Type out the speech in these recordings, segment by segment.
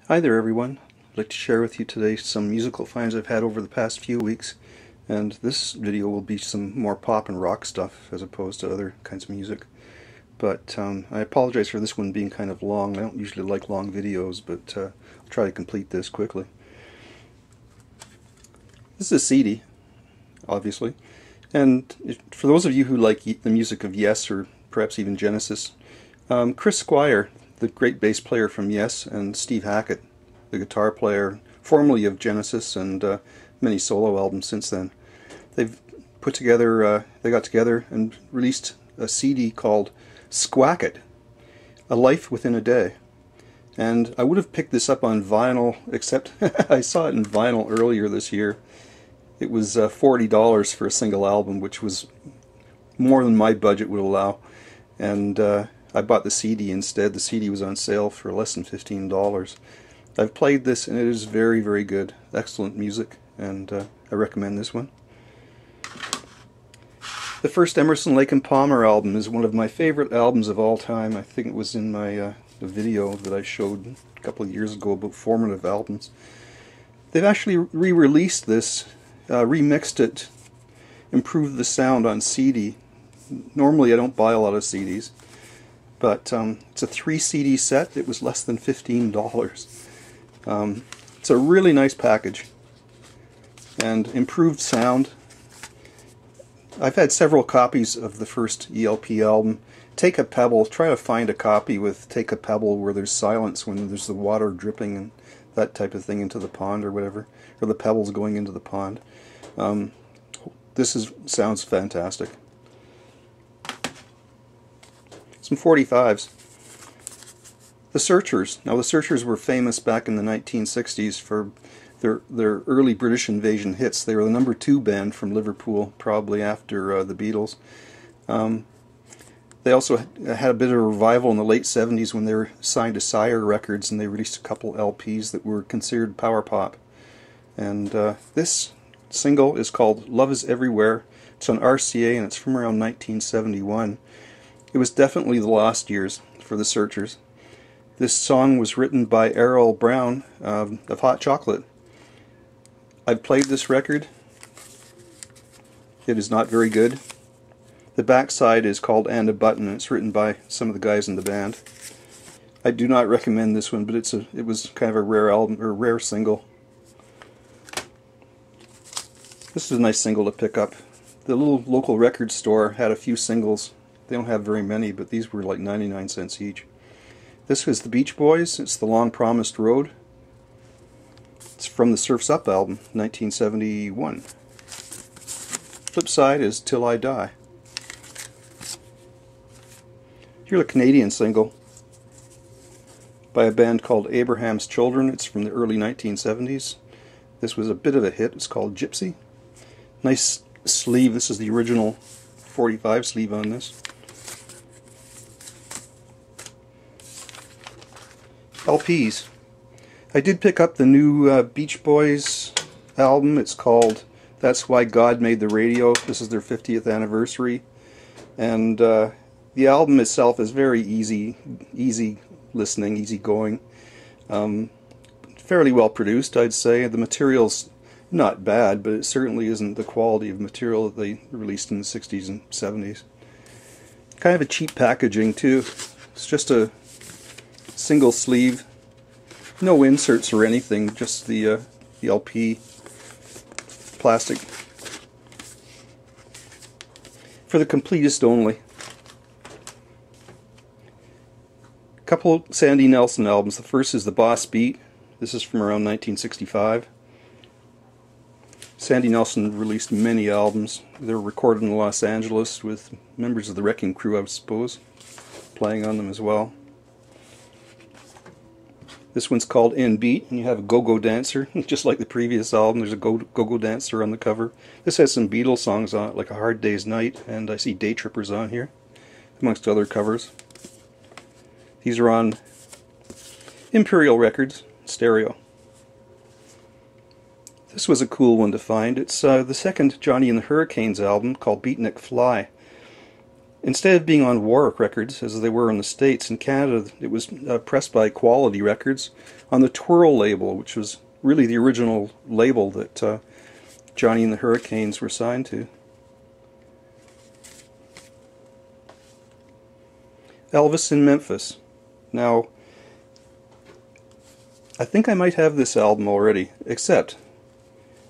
Hi there everyone. I'd like to share with you today some musical finds I've had over the past few weeks, and this video will be some more pop and rock stuff as opposed to other kinds of music. But I apologize for this one being kind of long. I don't usually like long videos, but I'll try to complete this quickly. This is a CD, obviously, and for those of you who like the music of Yes or perhaps even Genesis, Chris Squire, the great bass player from Yes, and Steve Hackett, the guitar player formerly of Genesis and many solo albums since then. They've put together, they got together and released a CD called Squack It, A Life Within a Day. And I would have picked this up on vinyl, except I saw it in vinyl earlier this year. It was $40 for a single album, which was more than my budget would allow. And I bought the CD instead. The CD was on sale for less than $15. I've played this and it is very, very good. Excellent music, and I recommend this one. The first Emerson, Lake and Palmer album is one of my favorite albums of all time. I think it was in my the video that I showed a couple of years ago about formative albums. They've actually re-released this, remixed it, improved the sound on CD. Normally I don't buy a lot of CDs, but it's a 3 CD set. It was less than $15. It's a really nice package and improved sound. I've had several copies of the first ELP album. Take a Pebble, try to find a copy with Take a Pebble where there's silence when there's the water dripping and that type of thing into the pond or whatever, or the pebbles going into the pond. Sounds fantastic. Some 45s. The Searchers. Now the Searchers were famous back in the 1960s for their early British invasion hits. They were the #2 band from Liverpool, probably after the Beatles. They also had a bit of a revival in the late 70s when they were signed to Sire Records, and they released a couple LPs that were considered power pop. And this single is called Love Is Everywhere. It's on RCA and it's from around 1971. It was definitely the lost years for the Searchers. This song was written by Errol Brown of Hot Chocolate. I've played this record. It is not very good. The backside is called And a Button, and it's written by some of the guys in the band. I do not recommend this one, but it was kind of a rare album, or rare single. This is a nice single to pick up. The little local record store had a few singles. They don't have very many, but these were like 99 cents each. This was the Beach Boys. It's The Long Promised Road. It's from the Surf's Up album, 1971. Flip side is Till I Die. Here's a Canadian single by a band called Abraham's Children. It's from the early 1970s. This was a bit of a hit. It's called Gypsy. Nice sleeve. This is the original 45 sleeve on this. LPs. I did pick up the new Beach Boys album. It's called That's Why God Made the Radio. This is their 50th anniversary. And the album itself is very easy listening, easy going. Fairly well produced, I'd say. The material's not bad, but it certainly isn't the quality of material that they released in the 60s and 70s. Kind of a cheap packaging too. It's just a single sleeve, no inserts or anything, just the LP plastic. For the completist only. A couple Sandy Nelson albums. The first is The Boss Beat. This is from around 1965. Sandy Nelson released many albums. They were recorded in Los Angeles with members of the Wrecking Crew, I suppose, playing on them as well. This one's called In Beat, and you have a go-go dancer, just like the previous album. There's a go-go dancer on the cover. This has some Beatles songs on it, like A Hard Day's Night, and I see Day Trippers on here, amongst other covers. These are on Imperial Records, stereo. This was a cool one to find. It's the second Johnny and the Hurricanes album, called Beatnik Fly. Instead of being on Warwick Records, as they were in the States, in Canada it was pressed by Quality Records on the Twirl label, which was really the original label that Johnny and the Hurricanes were signed to. Elvis in Memphis. Now, I think I might have this album already, except,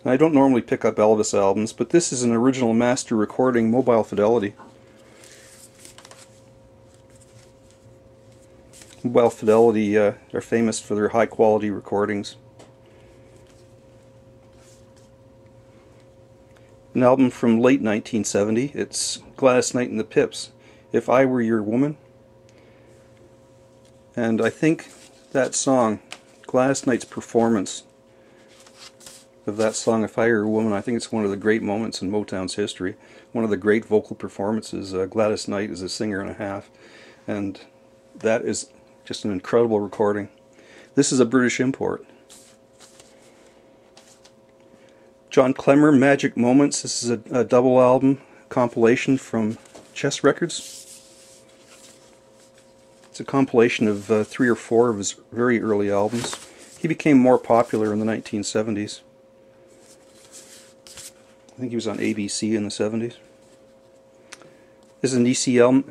and I don't normally pick up Elvis albums, but this is an original master recording, Mobile Fidelity. Mobile Fidelity are famous for their high quality recordings. An album from late 1970, it's Gladys Knight and the Pips, If I Were Your Woman. And I think that song, Gladys Knight's performance of that song, If I Were Your Woman, I think it's one of the great moments in Motown's history. One of the great vocal performances. Gladys Knight is a singer and a half, and that is just an incredible recording. This is a British import. John Clemmer, Magic Moments. This is a double album compilation from Chess Records. It's a compilation of 3 or 4 of his very early albums. He became more popular in the 1970s. I think he was on ABC in the 70s. This is an ECM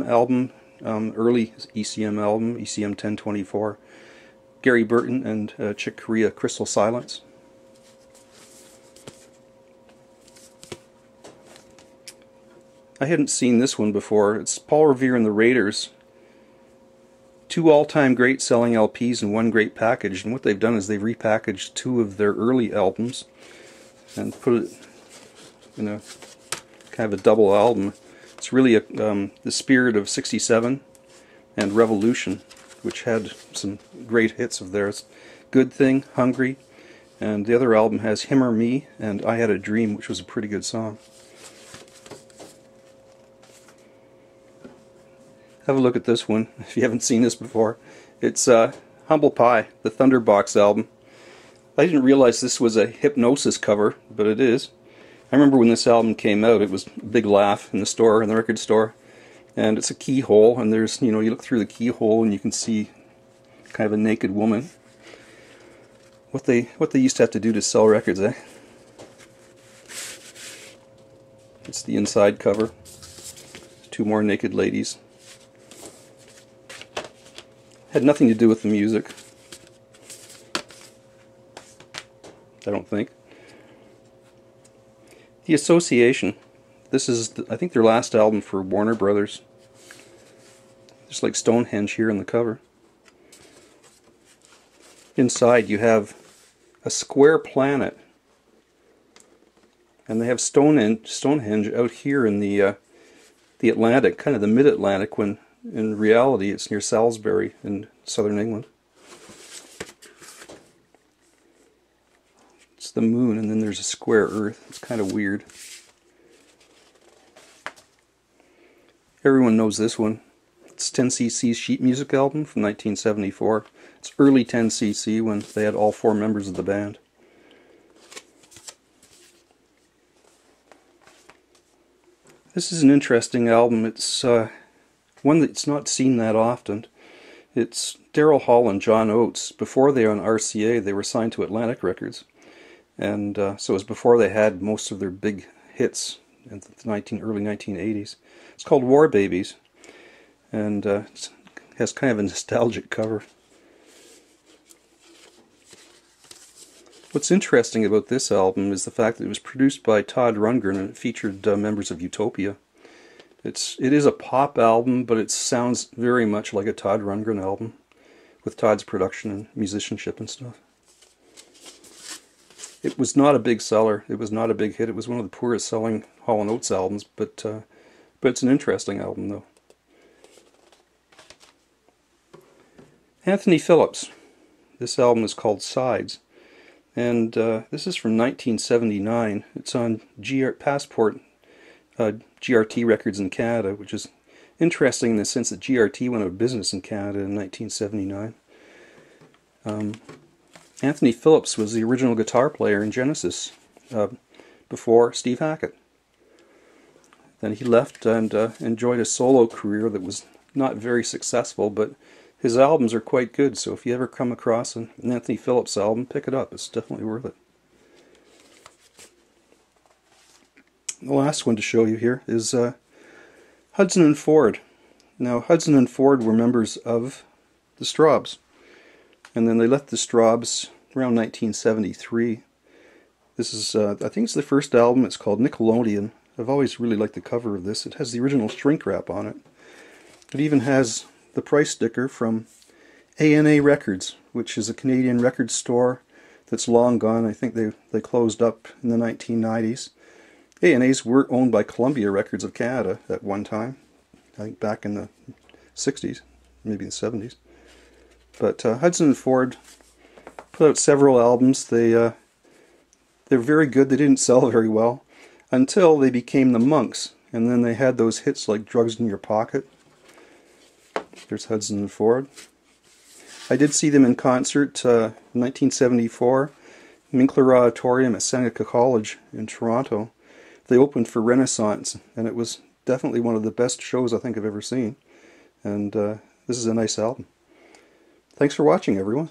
album, early ECM album, ECM 1024. Gary Burton and Chick Corea, Crystal Silence. I hadn't seen this one before. It's Paul Revere and the Raiders. 2 all-time great selling LPs in one great package, and what they've done is they've repackaged 2 of their early albums and put it in a kind of a double album. It's really the spirit of '67 and Revolution, which had some great hits of theirs. Good Thing, Hungry, and the other album has Him or Me and I Had a Dream, which was a pretty good song. Have a look at this one if you haven't seen this before. It's Humble Pie, the Thunderbox album. I didn't realize this was a Hypnosis cover, but it is. I remember when this album came out, it was a big laugh in the store, in the record store. And it's a keyhole, and there's, you look through the keyhole and you can see kind of a naked woman. What they used to have to do to sell records, eh? It's the inside cover. 2 more naked ladies. Had nothing to do with the music, I don't think. The Association. This is, I think, their last album for Warner Brothers. Just like Stonehenge here in the cover. Inside you have a square planet, and they have Stonehenge out here in the Atlantic, kind of the mid-Atlantic, when in reality it's near Salisbury in southern England. It's the moon, and then there's a square Earth. It's kind of weird. Everyone knows this one. It's 10cc's sheet music album from 1974. It's early 10cc when they had all 4 members of the band. This is an interesting album. It's one that's not seen that often. It's Daryl Hall and John Oates. Before they were on RCA, they were signed to Atlantic Records. And so it was before they had most of their big hits in the early 1980s. It's called War Babies. And it has kind of a nostalgic cover. What's interesting about this album is the fact that it was produced by Todd Rundgren and it featured members of Utopia. It is a pop album, but it sounds very much like a Todd Rundgren album, with Todd's production and musicianship and stuff. It was not a big seller. It was not a big hit. It was one of the poorest selling Hall & Oates albums, but it's an interesting album, though. Anthony Phillips. This album is called Sides, and this is from 1979. It's on Passport GRT Records in Canada, which is interesting in the sense that GRT went out of business in Canada in 1979. Anthony Phillips was the original guitar player in Genesis before Steve Hackett. Then he left and enjoyed a solo career that was not very successful, but his albums are quite good, so if you ever come across an Anthony Phillips album, pick it up. It's definitely worth it. The last one to show you here is Hudson and Ford. Now, Hudson and Ford were members of the Strawbs, and then they left the Strawbs around 1973. This is, I think it's the first album. It's called Nickelodeon. I've always really liked the cover of this. It has the original shrink wrap on it. It even has the price sticker from A&A Records, which is a Canadian record store that's long gone. I think they closed up in the 1990s. A&A's were owned by Columbia Records of Canada at one time. I think back in the 60s, maybe the 70s. But Hudson and Ford put out several albums. They're very good. They didn't sell very well until they became the Monks, and then they had those hits like Drugs in Your Pocket. There's Hudson and Ford. I did see them in concert in 1974, Minkler Auditorium at Seneca College in Toronto. They opened for Renaissance, and it was definitely one of the best shows I think I've ever seen. And this is a nice album. Thanks for watching, everyone.